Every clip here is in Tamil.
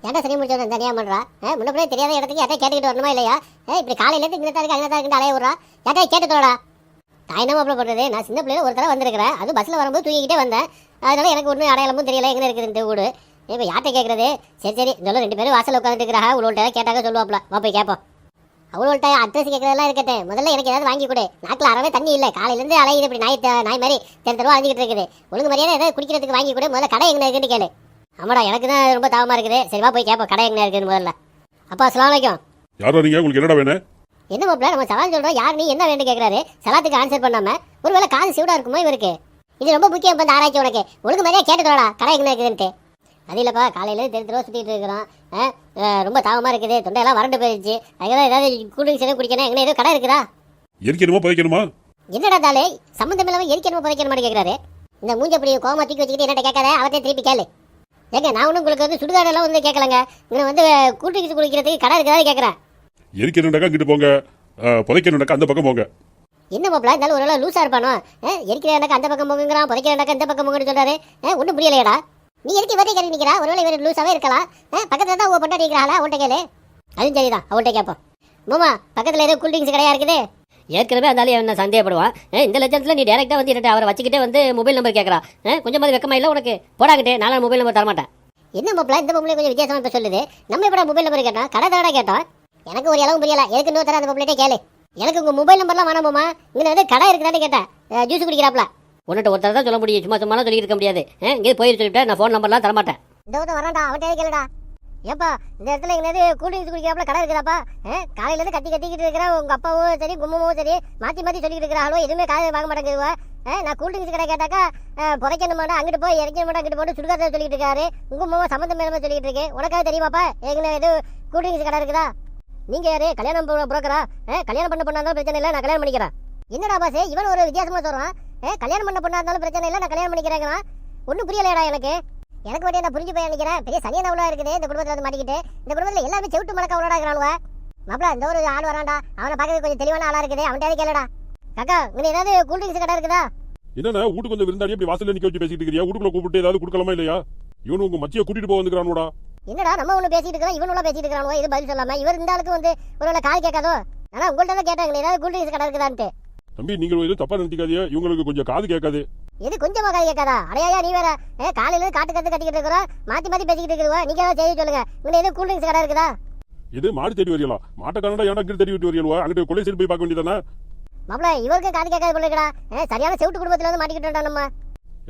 ஏன்டா சரி முடிச்சவன் தனியா பண்றா? முன்னே தெரியாத இடத்துக்கு யார்ட்டா கேட்டுக்கிட்டு வரணுமா இல்லையா? இப்படி காலையில இருந்து இங்கே தான் இருக்கு அங்கே தான் இருக்கு அலைய விட்றா. யார்ட்டா கேட்டுத்தோடா. நான் என்ன மாப்பிள்ள பண்ணுறது? நான் சின்ன பிள்ளைல ஒரு தடவை வந்திருக்கிறேன். அது பஸ்ஸில் வரும்போது தூக்கிக்கிட்டே வந்தேன். அதனால எனக்கு ஒன்றும் அடையாளமும் தெரியல எங்கே இருக்குது இந்த வீடு. இப்போ யார்ட்ட கேட்குறது? சரி இந்த 2 பேரும் வாசல் உட்காந்துட்டு இருக்கிறா. உங்கள்கிட்ட கேட்டாக்க சொல்லுவாப்ல. வா போய் கேட்போம். அவங்கள்ட்ட அட்ரஸ் கேட்கறதெல்லாம் இருக்கட்டேன். முதல்ல எனக்கு ஏதாவது வாங்கி கொடு. நாக்கில் அறவே தண்ணி இல்லை. காலையிலேருந்து அலையுது இப்படி நாய் மாதிரி தெரு அழிஞ்சிக்கிட்டு இருக்குது. ஒழுங்கு மரியாதை ஏதாவது குடிக்கிறதுக்கு வாங்கி கொடு. முதல்ல கடை எங்கே இருக்குன்னு கேளு. ஆமாடா எனக்கு தான் ரொம்ப தாவமாக இருக்குது. சரிவா போய் கேட்போம் கடை எங்கே இருக்குன்னு முதல்ல. அப்பா அஸ்ஸலாமு அலைக்கும். யாரா நீங்க? உங்களுக்கு என்னடா வேணும்? என்ன மாப்பிள்ள நம்ம சலான் சொல்கிறோம். யார் நீ என்ன வேணும்னு கேட்குறாரு. சலாத்துக்கு ஆன்சர் பண்ணாமல் ஒருவேளை காது சூடாக இருக்குமோ இவருக்கு? இது ரொம்ப முக்கியம். இப்போ ஆராய்ச்சி உனக்கு ஒழுங்கு மாதிரியா கேட்டுக்கோடா கடை எங்கே இருக்குதுன்ட்டு. அது இல்லைப்பா காலையில் தெரு சுற்றிட்டு இருக்கிறோம். ரொம்ப தாவமாக இருக்குது. தொண்டையெல்லாம் வறண்டு போயிடுச்சு. அதுக்கெல்லாம் ஏதாவது கூல்ட்ரிங்க்ஸ் எதுவும் குடிக்கணும். எங்கே எதுவும் கடை இருக்குதா? எரிக்கணுமா புதைக்கணுமா? என்னடா தாலே சம்மந்தம் இல்லாமல் எரிக்கணுமா புதைக்கணுமான்னு கேட்குறாரு. இந்த மூஞ்சப்படி கோமா தூக்கி வச்சுக்கிட்டு என்னட்ட கேட்காத. அவர்கிட்ட திருப்பி கேளு. ஏங்க நான் ஒன்றும் உங்களுக்கு வந்து சுடுகாடெல்லாம் வந்து கேட்கலங்க. இங்கே வந்து கூல்ட்ரிங்க்ஸ் குடிக்கிறதுக்கு கடை இருக்குதா கேட்குறேன். எரிக்கணுண்டாக்கா இங்கிட்டு போங்க, புதைக்கணுண்டாக்கா அந்த பக்கம் போங்க. என்ன மாப்பிள்ள இருந்தாலும் ஒரு வேளை லூஸாக இருப்பானோ? எரிக்கிறேன்டாக்கா அந்த பக்கம் போங்குங்கிறான், புதைக்கிறேன்டாக்கா இந்த பக்கம் போங்கன்னு சொல்கிறாரு. ஒன்றும் புரியலையடா. நீ எரிக்க வரே கறி நிற்கிறா. ஒருவேளை இவர் லூஸாகவே இருக்கலாம். பக்கத்தில் தான் உங்கள் பொண்டாட்டி இருக்கிறாளா? அவன்கிட்ட கேளு. அதுவும் சரிதான், அவன்கிட்ட கேட்போம். மாமா பக்கத்தில் ஏதோ கூல்ட்ரிங்க்ஸ் கடையா இருக்குது. ஏற்கனவே அந்தாலும் என்ன சந்தேகப்படுவான். இந்த லட்சத்தில் நீ டேரெக்டாக வந்து அவரை வச்சுக்கிட்டே வந்து மொபைல் நம்பர் கேட்குறா. கொஞ்சம் மாதிரி வெக்கமா இல்லை உனக்கு? போடாங்கிட்டே நானும் மொபைல் நம்பர் தரமாட்டேன். என்ன மாப்பிள்ள இந்த பொம்பளை கொஞ்சம் வித்தியாசமாக இப்போ சொல்லுது. நம்ம எப்படா மொபைல் நம்பர் கேட்டோம்? கடை தடவை கேட்டோம். எனக்கு ஒரு அளவும் புரியல. எதுக்கு இன்னொரு தர அந்த பொம்பளைட்டே கேளு. எனக்கு உங்கள் மொபைல் நம்பர்லாம் வேணாம் மாமா. இங்கே வந்து கடை இருக்குதான்னு கேட்டேன். ஜூஸ் குடிக்கிறாப்ல. உன்னிட்ட ஒருத்தர் தான் சொல்ல முடியும். சும்மாலாம் சொல்லி இருக்க முடியாது. இங்கே போயிட்டு சொல்லிவிட்டேன். நான் ஃபோன் நம்பர்லாம் தரமாட்டேன். இந்த வரான்டா அவன்கிட்ட கேளுடா. ஏப்பா இந்த இடத்துல எங்கேயாவது கூல்ட்ரிங்க்ஸ் குடிக்கிறாப்ல கடை இருக்குதாப்பா? காலையிலேருந்து கத்திக்கிட்டு இருக்கிற உங்கள் அப்பாவும் சரி கும்மவும் சரி மாற்றி சொல்லிட்டு இருக்கிறாங்களோ எதுவுமே காலையில் வாங்க மாட்டேங்குதுவா. நான் கூல்ட்ரிங்க்ஸ் கடை கேட்டாக்கா புதைக்கணும் மாட்டா அங்கிட்டு போய் இறக்கணும் மாட்டா அங்கிட்டு போட்டு சுடுகாத சொல்லிட்டு இருக்காரு. உங்கள் மாமா சம்மந்தம் மேலே சொல்லிட்டு இருக்கு. உனக்காக தெரியுமாப்பா எங்கே எது கூல்ட்ரிங்க்ஸ் கடை இருக்குதா? நீங்கள் யாரு கல்யாணம் புரோக்கரா? கல்யாணம் பண்ண பொண்ணா இருந்தாலும் பிரச்சனை இல்லை, நான் கல்யாணம் பண்ணிக்கிறேன். என்னடா பாசே இவன் ஒரு வித்தியாசமாக சொல்கிறான். கல்யாணம் பண்ண பொண்ணா இருந்தாலும் பிரச்சனை இல்லை, நான் கல்யாணம் பண்ணிக்கிறேங்கிறான். ஒன்றும் புரியலையடா எனக்கு. எனக்கு மட்டும் நான் புரிஞ்சு போய் நினைக்கிறேன். பெரிய சனியான அவ்வளோ இருக்குது இந்த குடும்பத்தில் வந்து மாட்டிக்கிட்டு. இந்த குடும்பத்தில் எல்லாமே செவிட்டு மலக்க அவ்வளோடா இருக்கிறானுவ. மாப்பிள இந்த ஒரு ஆள் வரான்டா. அவனை பார்க்கறது கொஞ்சம் தெளிவான ஆளாக இருக்குது. அவன்கிட்ட கேளுடா. காக்கா இங்கே ஏதாவது கூல்ட்ரிங்க்ஸ் கடை இருக்குதா? என்னன்னா வீட்டுக்கு வந்து விருந்தாடி அப்படி வாசல்ல நிக்க வச்சு பேசிட்டு இருக்கிறியா? வீட்டுக்குள்ள கூப்பிட்டு ஏதாவது கொடுக்கலாமா இல்லையா? இவனு உங்க மச்சியை கூட்டிட்டு போக வந்துக்கிறானோடா. என்னடா நம்ம ஒன்று பேசிட்டு இருக்கிறோம், இவன் உள்ள பேசிட்டு இருக்கிறானோ? இது பதில் சொல்லாம இவர் இந்த ஆளுக்கு வந்து ஒருவேளை கால் கேட்காதோ? ஆனால் உங்கள்கிட்ட தான் கேட்டாங்க ஏதாவது கூல்ட்ரிங்க்ஸ் கடை இருக்குதான்ட்டு. தம்பி நீங்கள் எதுவும் தப்பா நினைக்காதீங்க. இவங்களுக்கு கொஞ்சம் காது கேட்காது. இது கொஞ்சமா காது கேட்காதா? அடையா நீ வேற காலையில காட்டு கத்திக்கிட்டு இருக்கிறோம். மாத்தி பேசிக்கிட்டு இருக்கிறவா. நீங்க ஏதாவது செய்ய சொல்லுங்க. இங்கே எதுவும் கூல்ட்ரிங்க்ஸ் கடை இருக்குதா? இது மாடு தேடி வரீங்களா? மாட்டக்காரண்டா ஏன்டா கிட்ட தேடி விட்டு வரீங்களா? அங்கிட்டு கொலை சைடு போய் பார்க்க வேண்டியதானே? மாப்பிள இவருக்கு காது கேட்காது போலடா. சரியான செவிட்டு குடும்பத்துல வந்து மாட்டிக்கிட்டோம்டா நம்ம.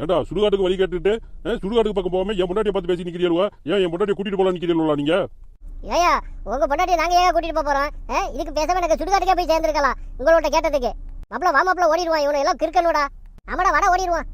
ஏன்டா சுடுகாட்டுக்கு வழி கேட்டுட்டு சுடுகாட்டுக்கு பக்கம் போகாம என் பொண்டாட்டியை பார்த்து பேசி நிக்கிறீங்களா? ஏன் என் பொண்டாட்டியை கூட்டிட்டு போலாம் நிக்கிறீங்களா நீங்க? ஏயா உங்க பொண்டாட்டியை நாங்க ஏன் கூட்டிட்டு போறோம்? இதுக்கு பேசாம எனக்கு சுடுகாட்டுக்கே போய் சேர்ந்துருக்கலாம் உங்களோட கேட்டதுக்கு. மாப்பிள வா மாப்பிள ஓடிடுவான். இவனை எல்லாம் கிறுக்கணுடா. ஆமாடா வட ஓடிடுவான்.